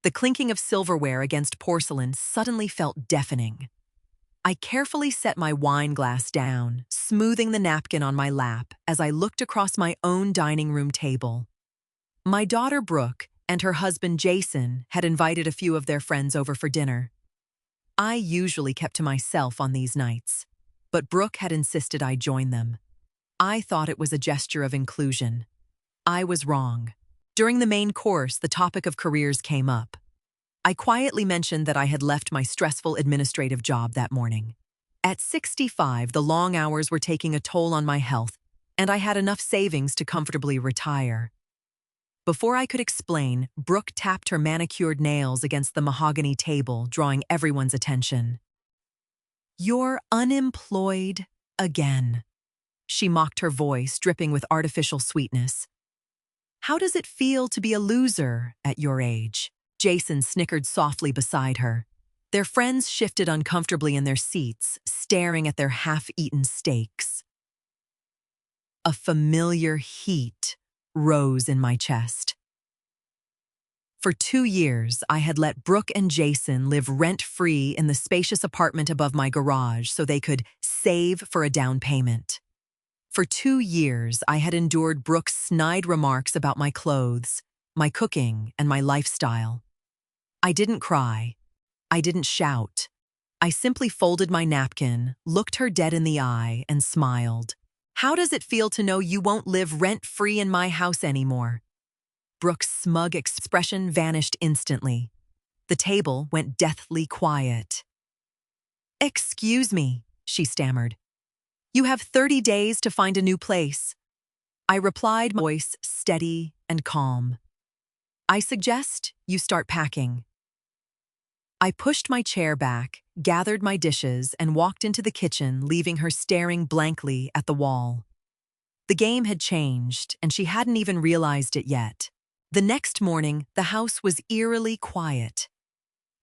The clinking of silverware against porcelain suddenly felt deafening. I carefully set my wine glass down, smoothing the napkin on my lap as I looked across my own dining room table. My daughter Brooke and her husband Jason had invited a few of their friends over for dinner. I usually kept to myself on these nights, but Brooke had insisted I join them. I thought it was a gesture of inclusion. I was wrong. During the main course, the topic of careers came up. I quietly mentioned that I had left my stressful administrative job that morning. At 65, the long hours were taking a toll on my health, and I had enough savings to comfortably retire. Before I could explain, Brooke tapped her manicured nails against the mahogany table, drawing everyone's attention. "You're unemployed again," she mocked, her voice dripping with artificial sweetness. "How does it feel to be a loser at your age?" Jason snickered softly beside her. Their friends shifted uncomfortably in their seats, staring at their half-eaten steaks. A familiar heat rose in my chest. For 2 years, I had let Brooke and Jason live rent-free in the spacious apartment above my garage so they could save for a down payment. For 2 years, I had endured Brooke's snide remarks about my clothes, my cooking, and my lifestyle. I didn't cry. I didn't shout. I simply folded my napkin, looked her dead in the eye, and smiled. "How does it feel to know you won't live rent-free in my house anymore?" Brooke's smug expression vanished instantly. The table went deathly quiet. "Excuse me," she stammered. "You have 30 days to find a new place." I replied, my voice steady and calm. "I suggest you start packing." I pushed my chair back, gathered my dishes, and walked into the kitchen, leaving her staring blankly at the wall. The game had changed, and she hadn't even realized it yet. The next morning, the house was eerily quiet.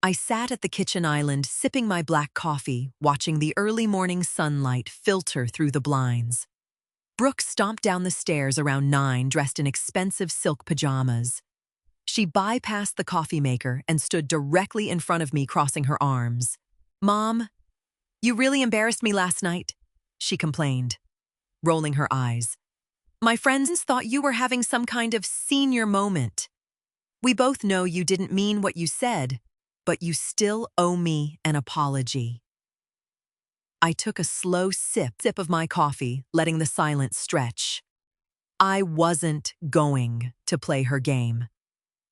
I sat at the kitchen island, sipping my black coffee, watching the early morning sunlight filter through the blinds. Brooke stomped down the stairs around 9, dressed in expensive silk pajamas. She bypassed the coffee maker and stood directly in front of me, crossing her arms. "Mom, you really embarrassed me last night," she complained, rolling her eyes. "My friends thought you were having some kind of senior moment. We both know you didn't mean what you said, but you still owe me an apology." I took a slow sip of my coffee, letting the silence stretch. I wasn't going to play her game.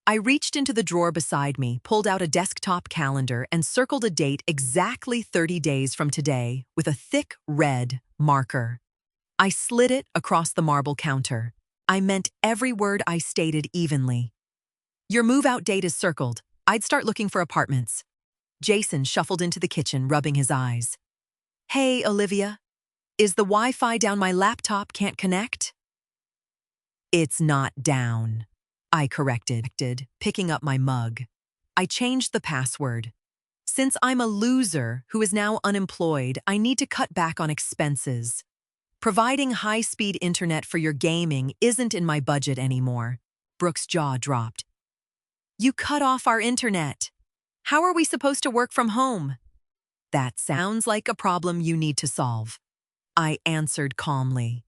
I reached into the drawer beside me, pulled out a desktop calendar, and circled a date exactly 30 days from today with a thick red marker. I slid it across the marble counter. I meant every word I stated evenly. "Your move-out date is circled. I'd start looking for apartments." Jason shuffled into the kitchen, rubbing his eyes. "Hey, Olivia, is the Wi-Fi down? My laptop can't connect?" "It's not down," I corrected, picking up my mug. I changed the password. "Since I'm a loser who is now unemployed, I need to cut back on expenses. Providing high-speed internet for your gaming isn't in my budget anymore." Brooke's jaw dropped. "You cut off our internet. How are we supposed to work from home?" "That sounds like a problem you need to solve," I answered calmly.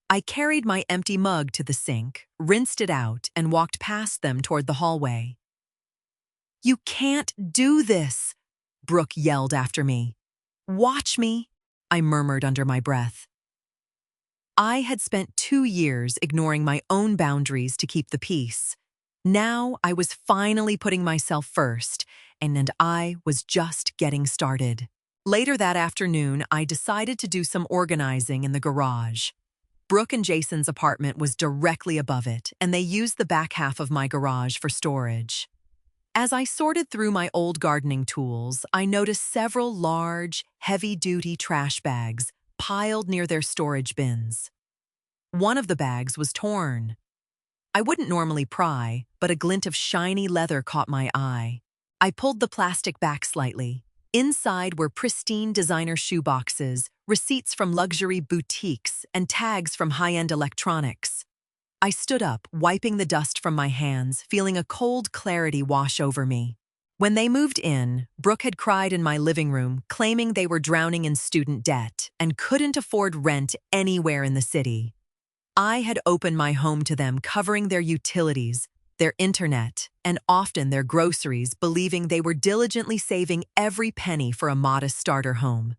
I carried my empty mug to the sink, rinsed it out, and walked past them toward the hallway. "You can't do this," Brooke yelled after me. "Watch me," I murmured under my breath. I had spent 2 years ignoring my own boundaries to keep the peace. Now I was finally putting myself first, and I was just getting started. Later that afternoon, I decided to do some organizing in the garage. Brooke and Jason's apartment was directly above it, and they used the back half of my garage for storage. As I sorted through my old gardening tools, I noticed several large, heavy-duty trash bags piled near their storage bins. One of the bags was torn. I wouldn't normally pry, but a glint of shiny leather caught my eye. I pulled the plastic back slightly. Inside were pristine designer shoeboxes, receipts from luxury boutiques, and tags from high-end electronics. I stood up, wiping the dust from my hands, feeling a cold clarity wash over me. When they moved in, Brooke had cried in my living room, claiming they were drowning in student debt and couldn't afford rent anywhere in the city. I had opened my home to them, covering their utilities, their internet, and often their groceries, believing they were diligently saving every penny for a modest starter home.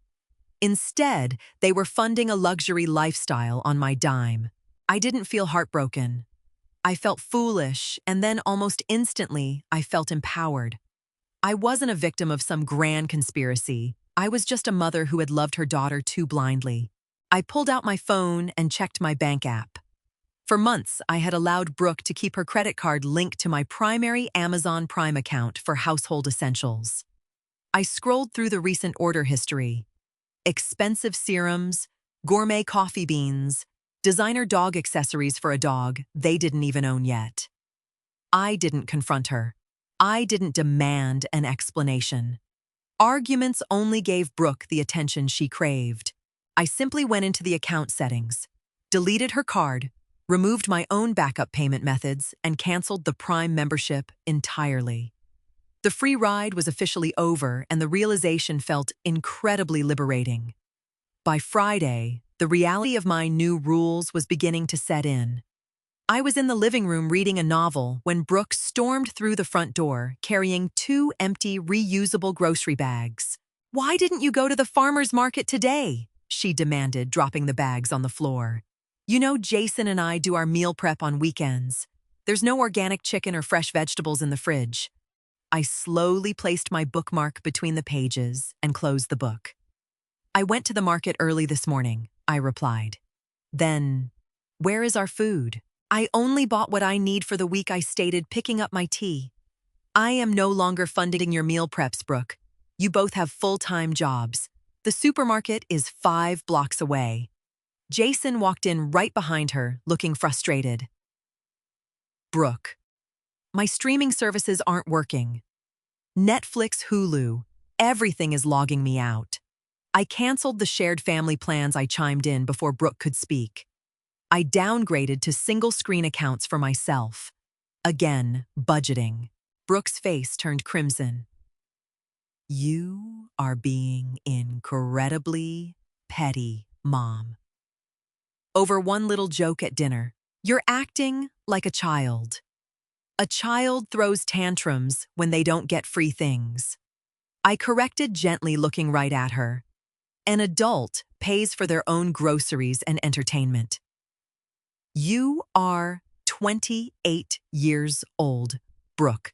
Instead, they were funding a luxury lifestyle on my dime. I didn't feel heartbroken. I felt foolish, and then almost instantly, I felt empowered. I wasn't a victim of some grand conspiracy. I was just a mother who had loved her daughter too blindly. I pulled out my phone and checked my bank app. For months, I had allowed Brooke to keep her credit card linked to my primary Amazon Prime account for household essentials. I scrolled through the recent order history. Expensive serums, gourmet coffee beans, designer dog accessories for a dog they didn't even own yet. I didn't confront her. I didn't demand an explanation. Arguments only gave Brooke the attention she craved. I simply went into the account settings, deleted her card, removed my own backup payment methods, and canceled the Prime membership entirely. The free ride was officially over, and the realization felt incredibly liberating. By Friday, the reality of my new rules was beginning to set in. I was in the living room reading a novel when Brooke stormed through the front door, carrying 2 empty, reusable grocery bags. "Why didn't you go to the farmer's market today?" she demanded, dropping the bags on the floor. "You know Jason and I do our meal prep on weekends. There's no organic chicken or fresh vegetables in the fridge." I slowly placed my bookmark between the pages and closed the book. "I went to the market early this morning," I replied. "Then, where is our food? I only bought what I need for the week," I stated, picking up my tea. "I am no longer funding your meal preps, Brooke. You both have full-time jobs. The supermarket is 5 blocks away." Jason walked in right behind her, looking frustrated. "Brooke, my streaming services aren't working. Netflix, Hulu, everything is logging me out." I canceled the shared family plans, I chimed in before Brooke could speak. I downgraded to single-screen accounts for myself. Again, budgeting. Brooke's face turned crimson. "You are being incredibly petty, Mom. Over one little joke at dinner, you're acting like a child. A child throws tantrums when they don't get free things." I corrected gently, looking right at her. "An adult pays for their own groceries and entertainment. You are 28 years old, Brooke.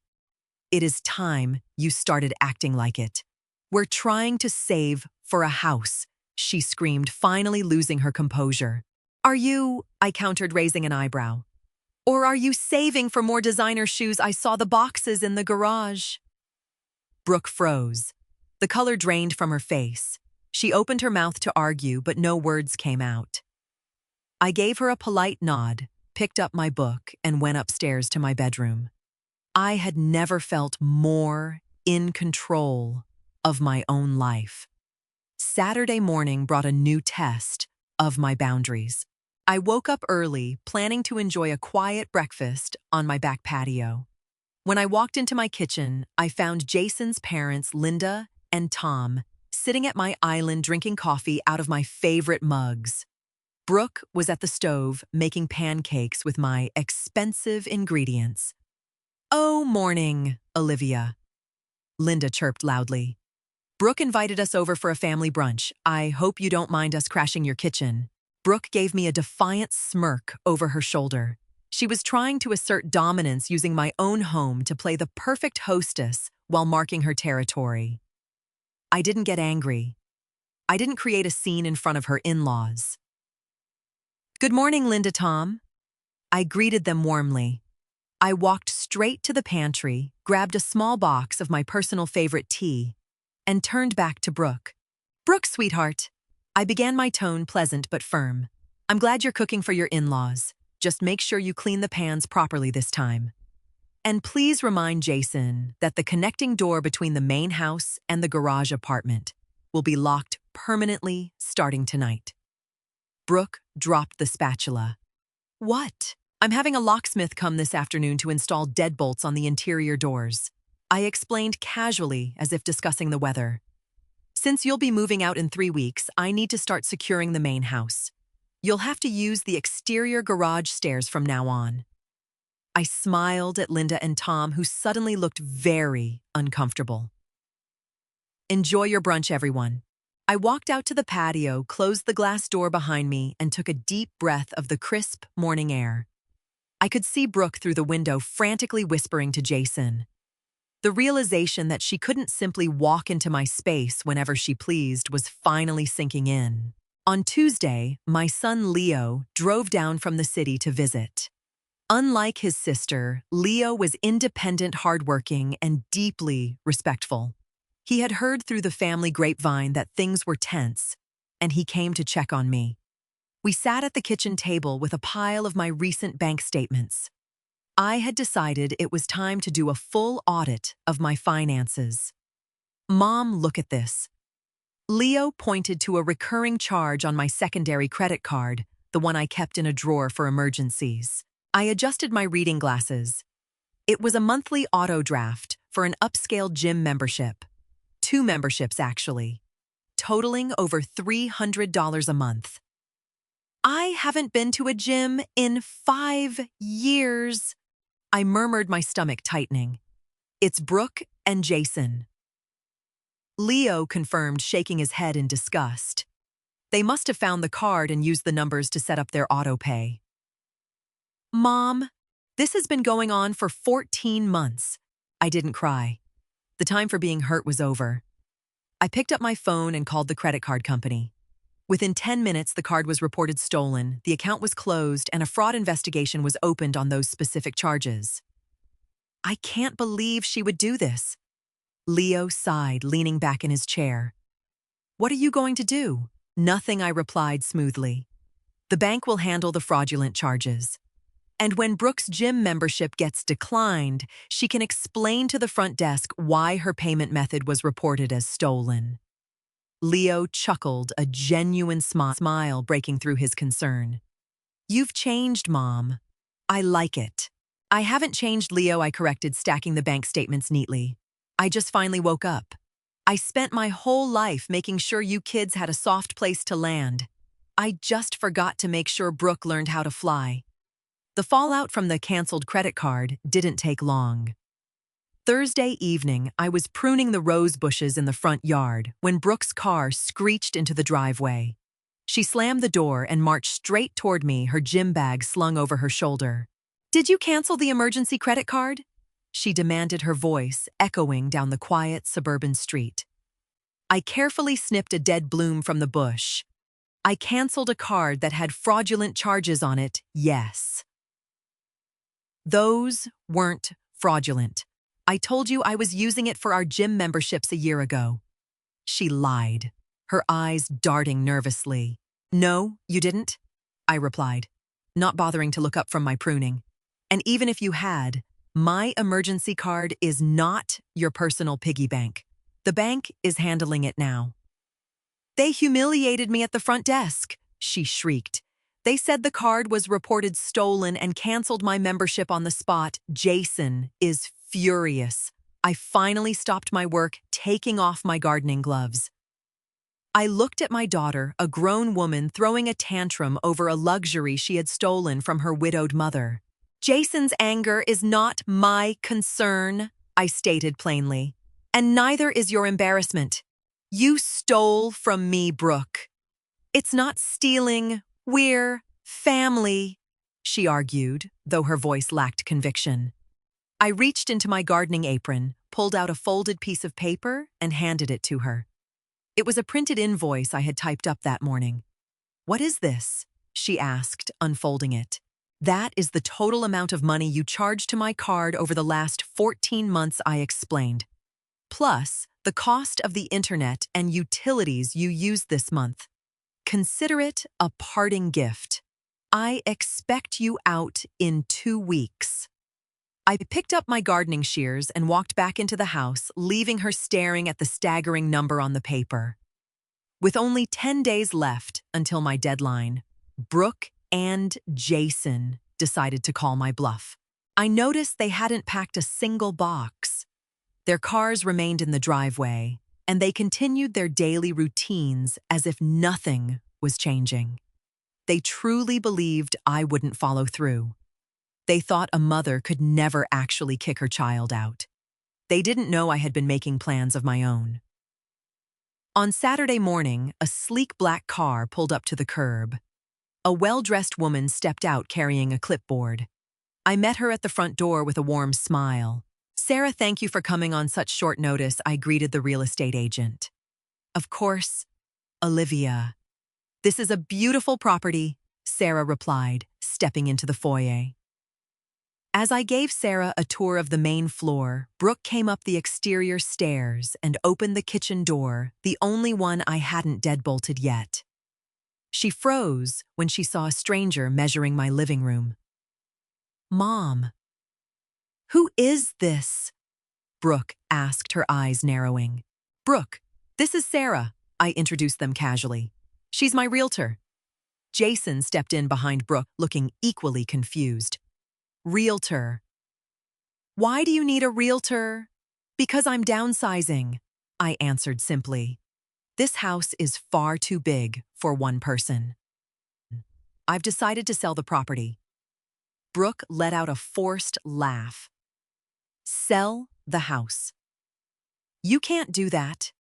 It is time you started acting like it. We're trying to save for a house," she screamed, finally losing her composure. "Are you," I countered, raising an eyebrow, "or are you saving for more designer shoes? I saw the boxes in the garage." Brooke froze. The color drained from her face. She opened her mouth to argue, but no words came out. I gave her a polite nod, picked up my book, and went upstairs to my bedroom. I had never felt more in control of my own life. Saturday morning brought a new test of my boundaries. I woke up early, planning to enjoy a quiet breakfast on my back patio. When I walked into my kitchen, I found Jason's parents, Linda and Tom, sitting at my island drinking coffee out of my favorite mugs. Brooke was at the stove making pancakes with my expensive ingredients. "Oh, morning, Olivia," Linda chirped loudly. "Brooke invited us over for a family brunch. I hope you don't mind us crashing your kitchen." Brooke gave me a defiant smirk over her shoulder. She was trying to assert dominance, using my own home to play the perfect hostess while marking her territory. I didn't get angry. I didn't create a scene in front of her in-laws. "Good morning, Linda, Tom." I greeted them warmly. I walked straight to the pantry, grabbed a small box of my personal favorite tea, and turned back to Brooke. "Brooke, sweetheart." I began, my tone pleasant but firm. "I'm glad you're cooking for your in-laws. Just make sure you clean the pans properly this time. And please remind Jason that the connecting door between the main house and the garage apartment will be locked permanently starting tonight." Brooke dropped the spatula. "What?" I'm having a locksmith come this afternoon to install deadbolts on the interior doors. I explained casually, as if discussing the weather. Since you'll be moving out in 3 weeks, I need to start securing the main house. You'll have to use the exterior garage stairs from now on. I smiled at Linda and Tom, who suddenly looked very uncomfortable. Enjoy your brunch, everyone. I walked out to the patio, closed the glass door behind me, and took a deep breath of the crisp morning air. I could see Brooke through the window frantically whispering to Jason. The realization that she couldn't simply walk into my space whenever she pleased was finally sinking in. On Tuesday, my son Leo drove down from the city to visit. Unlike his sister, Leo was independent, hardworking, and deeply respectful. He had heard through the family grapevine that things were tense, and he came to check on me. We sat at the kitchen table with a pile of my recent bank statements. I had decided it was time to do a full audit of my finances. Mom, look at this. Leo pointed to a recurring charge on my secondary credit card, the one I kept in a drawer for emergencies. I adjusted my reading glasses. It was a monthly auto draft for an upscale gym membership. 2 memberships, actually, totaling over $300 a month. I haven't been to a gym in 5 years. I murmured, my stomach tightening. It's Brooke and Jason. Leo confirmed, shaking his head in disgust. They must have found the card and used the numbers to set up their auto pay. Mom, this has been going on for 14 months. I didn't cry. The time for being hurt was over. I picked up my phone and called the credit card company. Within 10 minutes, the card was reported stolen, the account was closed, and a fraud investigation was opened on those specific charges. I can't believe she would do this. Leo sighed, leaning back in his chair. What are you going to do? Nothing, I replied smoothly. The bank will handle the fraudulent charges. And when Brooke's gym membership gets declined, she can explain to the front desk why her payment method was reported as stolen. Leo chuckled, a genuine smile breaking through his concern. You've changed, Mom. I like it. I haven't changed, Leo, I corrected, stacking the bank statements neatly. I just finally woke up. I spent my whole life making sure you kids had a soft place to land. I just forgot to make sure Brooke learned how to fly. The fallout from the canceled credit card didn't take long. Thursday evening, I was pruning the rose bushes in the front yard when Brooke's car screeched into the driveway. She slammed the door and marched straight toward me, her gym bag slung over her shoulder. Did you cancel the emergency credit card? She demanded, her voice echoing down the quiet suburban street. I carefully snipped a dead bloom from the bush. I canceled a card that had fraudulent charges on it, yes. Those weren't fraudulent. I told you I was using it for our gym memberships a year ago. She lied, her eyes darting nervously. No, you didn't, I replied, not bothering to look up from my pruning. And even if you had, my emergency card is not your personal piggy bank. The bank is handling it now. They humiliated me at the front desk, she shrieked. They said the card was reported stolen and canceled my membership on the spot. Jason is furious. I finally stopped my work, taking off my gardening gloves. I looked at my daughter, a grown woman throwing a tantrum over a luxury she had stolen from her widowed mother. Jason's anger is not my concern, I stated plainly, and neither is your embarrassment. You stole from me, Brooke. It's not stealing. We're family, she argued, though her voice lacked conviction. I reached into my gardening apron, pulled out a folded piece of paper, and handed it to her. It was a printed invoice I had typed up that morning. What is this? She asked, unfolding it. That is the total amount of money you charged to my card over the last 14 months, I explained. Plus, the cost of the internet and utilities you used this month. Consider it a parting gift. I expect you out in 2 weeks. I picked up my gardening shears and walked back into the house, leaving her staring at the staggering number on the paper. With only 10 days left until my deadline, Brooke and Jason decided to call my bluff. I noticed they hadn't packed a single box. Their cars remained in the driveway, and they continued their daily routines as if nothing was changing. They truly believed I wouldn't follow through. They thought a mother could never actually kick her child out. They didn't know I had been making plans of my own. On Saturday morning, a sleek black car pulled up to the curb. A well-dressed woman stepped out carrying a clipboard. I met her at the front door with a warm smile. "Sarah, thank you for coming on such short notice," I greeted the real estate agent. "Of course, Olivia. This is a beautiful property," Sarah replied, stepping into the foyer. As I gave Sarah a tour of the main floor, Brooke came up the exterior stairs and opened the kitchen door, the only one I hadn't deadbolted yet. She froze when she saw a stranger measuring my living room. "Mom, who is this?" Brooke asked, her eyes narrowing. "Brooke, this is Sarah," I introduced them casually. "She's my realtor." Jason stepped in behind Brooke, looking equally confused. "Realtor. Why do you need a realtor?" "Because I'm downsizing," I answered simply. "This house is far too big for one person. I've decided to sell the property." Brooke let out a forced laugh. "Sell the house? You can't do that.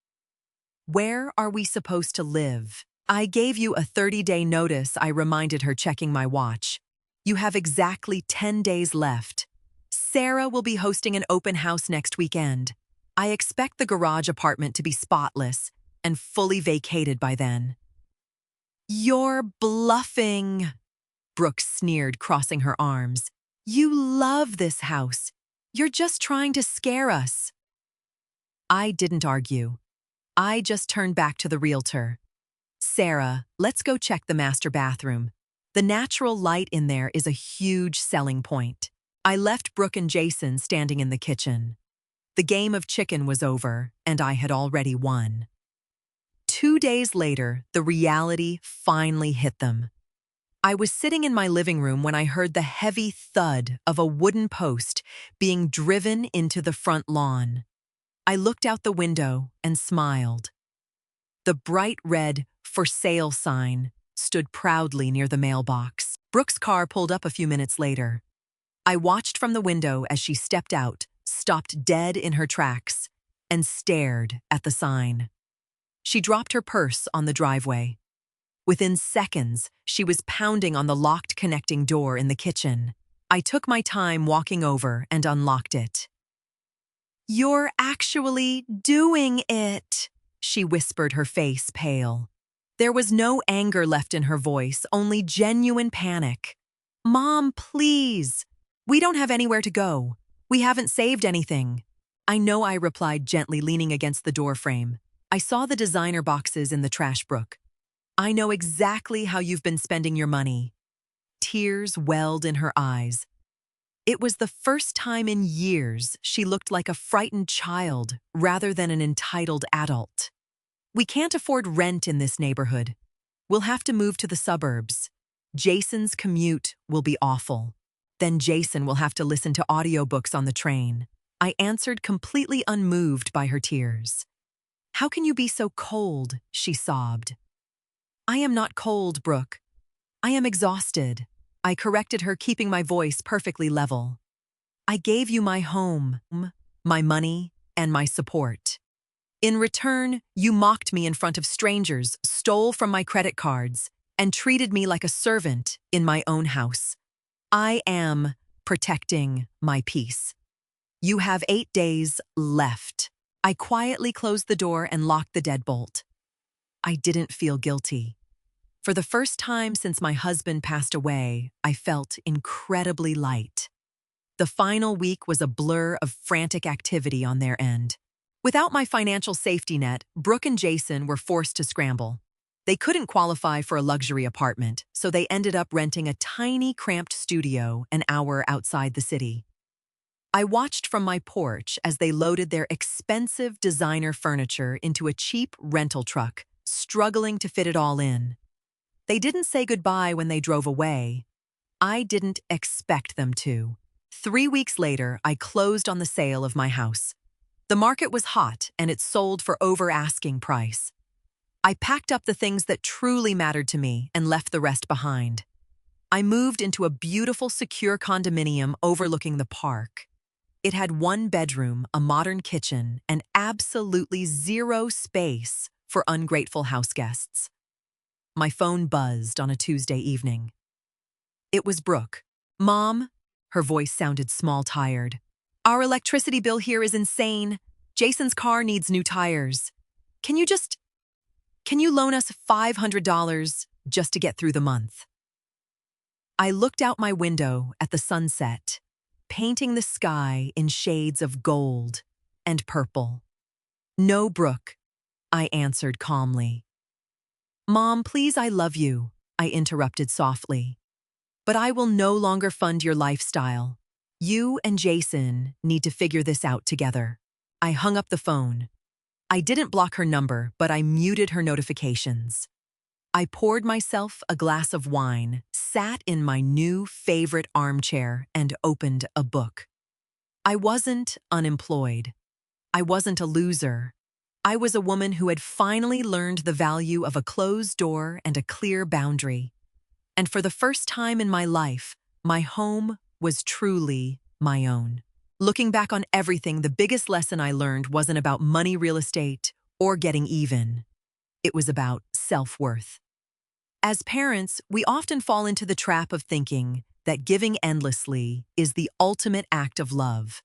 Where are we supposed to live?" "I gave you a 30-day notice," I reminded her, checking my watch. "You have exactly 10 days left. Sarah will be hosting an open house next weekend. I expect the garage apartment to be spotless and fully vacated by then." "You're bluffing," Brooke sneered, crossing her arms. "You love this house. You're just trying to scare us." I didn't argue. I just turned back to the realtor. "Sarah, let's go check the master bathroom. The natural light in there is a huge selling point." I left Brooke and Jason standing in the kitchen. The game of chicken was over, and I had already won. 2 days later, the reality finally hit them. I was sitting in my living room when I heard the heavy thud of a wooden post being driven into the front lawn. I looked out the window and smiled. The bright red "For Sale" sign stood proudly near the mailbox. Brooke's car pulled up a few minutes later. I watched from the window as she stepped out, stopped dead in her tracks, and stared at the sign. She dropped her purse on the driveway. Within seconds, she was pounding on the locked connecting door in the kitchen. I took my time walking over and unlocked it. "You're actually doing it," she whispered, her face pale. There was no anger left in her voice, only genuine panic. "Mom, please. We don't have anywhere to go. We haven't saved anything." "I know," I replied gently, leaning against the doorframe. "I saw the designer boxes in the trash, Brooke. I know exactly how you've been spending your money." Tears welled in her eyes. It was the first time in years she looked like a frightened child rather than an entitled adult. "We can't afford rent in this neighborhood. We'll have to move to the suburbs. Jason's commute will be awful. Then Jason will have to listen to audiobooks on the train." I answered, completely unmoved by her tears. "How can you be so cold?" she sobbed. "I am not cold, Brooke. I am exhausted," I corrected her, keeping my voice perfectly level. "I gave you my home, my money, and my support. In return, you mocked me in front of strangers, stole from my credit cards, and treated me like a servant in my own house. I am protecting my peace. You have 8 days left." I quietly closed the door and locked the deadbolt. I didn't feel guilty. For the first time since my husband passed away, I felt incredibly light. The final week was a blur of frantic activity on their end. Without my financial safety net, Brooke and Jason were forced to scramble. They couldn't qualify for a luxury apartment, so they ended up renting a tiny, cramped studio an hour outside the city. I watched from my porch as they loaded their expensive designer furniture into a cheap rental truck, struggling to fit it all in. They didn't say goodbye when they drove away, I didn't expect them to. 3 weeks later, I closed on the sale of my house. The market was hot and it sold for over asking price. I packed up the things that truly mattered to me and left the rest behind. I moved into a beautiful, secure condominium overlooking the park. It had 1 bedroom, a modern kitchen, and absolutely zero space for ungrateful houseguests. My phone buzzed on a Tuesday evening. It was Brooke. "Mom," her voice sounded small-tired. "Our electricity bill here is insane. Jason's car needs new tires. Can you loan us $500 just to get through the month?" I looked out my window at the sunset, painting the sky in shades of gold and purple. "No, Brooke," I answered calmly. "Mom, please, I love you," I interrupted softly. "But I will no longer fund your lifestyle. You and Jason need to figure this out together." I hung up the phone. I didn't block her number, but I muted her notifications. I poured myself a glass of wine, sat in my new favorite armchair, and opened a book. I wasn't unemployed. I wasn't a loser. I was a woman who had finally learned the value of a closed door and a clear boundary. And for the first time in my life, my home was truly my own. Looking back on everything, the biggest lesson I learned wasn't about money, real estate, or getting even. It was about self-worth. As parents, we often fall into the trap of thinking that giving endlessly is the ultimate act of love.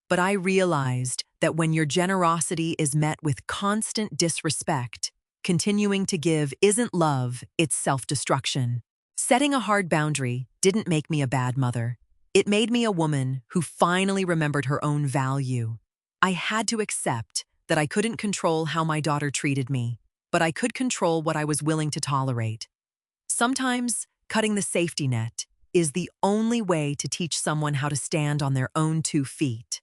But I realized that when your generosity is met with constant disrespect, continuing to give isn't love, it's self-destruction. Setting a hard boundary didn't make me a bad mother. It made me a woman who finally remembered her own value. I had to accept that I couldn't control how my daughter treated me, but I could control what I was willing to tolerate. Sometimes, cutting the safety net is the only way to teach someone how to stand on their own 2 feet.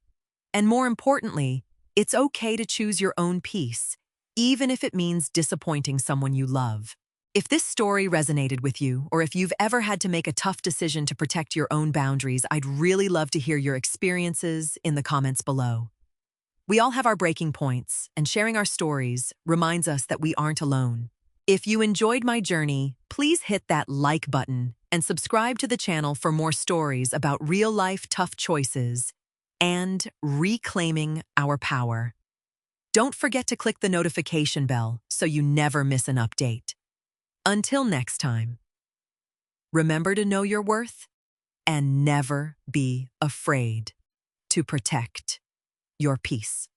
And more importantly, it's okay to choose your own peace, even if it means disappointing someone you love. If this story resonated with you, or if you've ever had to make a tough decision to protect your own boundaries, I'd really love to hear your experiences in the comments below. We all have our breaking points, and sharing our stories reminds us that we aren't alone. If you enjoyed my journey, please hit that like button and subscribe to the channel for more stories about real-life tough choices and reclaiming our power. Don't forget to click the notification bell so you never miss an update. Until next time, remember to know your worth and never be afraid to protect your peace.